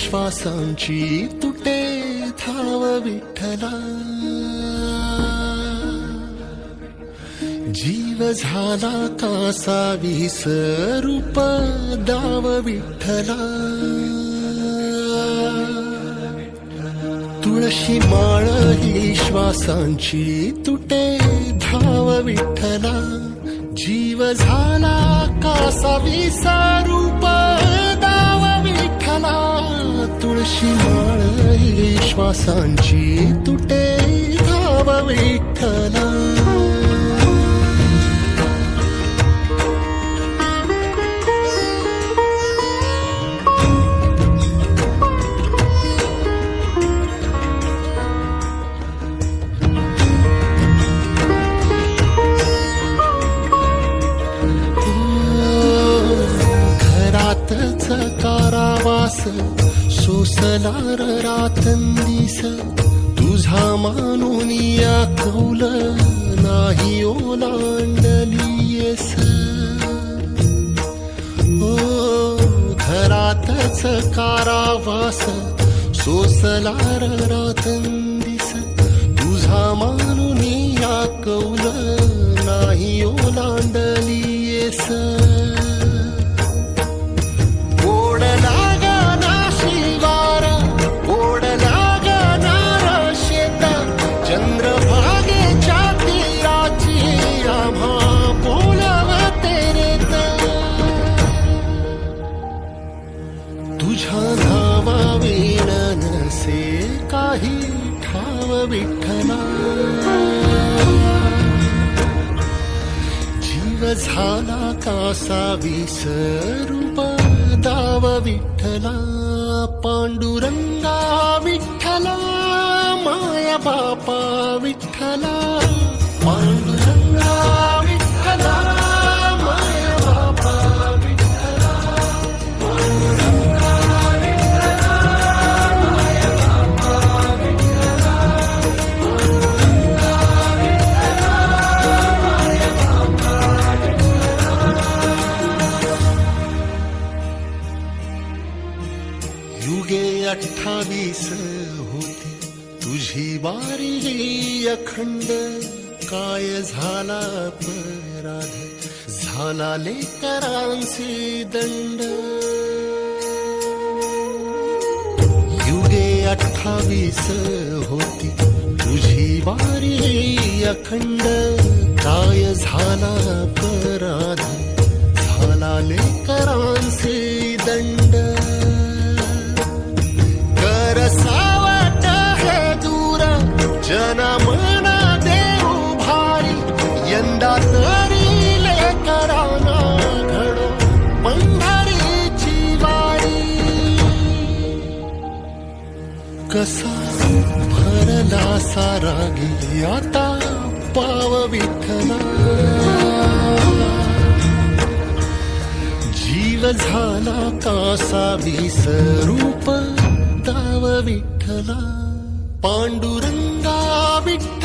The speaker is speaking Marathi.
विश्वासांची तुटे धाव विठ्ठला. जीव झाला कासा विसरूप दाव विठ्ठला. तुळशी माळ ही श्वासांची तुटे धाव विठ्ठला. जीव झाला कासा विसरूप दाव विठ्ठला. तुळशी माळ ही श्वासांची तुटे धाव विठ्ठला. कारावास सोसलार रातंदिस. तुझा मानून या कौल नाही ओलांडलीयस. ओ घरातच कारावास सोसलार रातंदिस. तुझा मानून या कौल नाही ओलांडलीयस. तुझ्या नावा वीण नसे काही ठाव विठ्ठला. जीव झाला कासा विसरूप दाव विठ्ठला. पांडुरंगा विठ्ठला माया बापा विठ्ठला. पांडुरंगा विठ्ठला माया बापा विठ्ठला. युगे 28 होती तुझी वारी अखंड. काय झाला अपराध झाला लेकरांचे दंड. युगे 28 होती तुझी वारी अखंड. काय झाला अपराध झाला लेकरांचे दंड. सावट हे दूर जनमना देऊ भारी. यंदा तरी लेकरांना घडो पंढरीची वारी. कसा भरला सारा गे आता पाव विठ्ठला. जीव झाला कासा विसरूप दाव विठ्ठला. पांडुरंगा विठ्ठला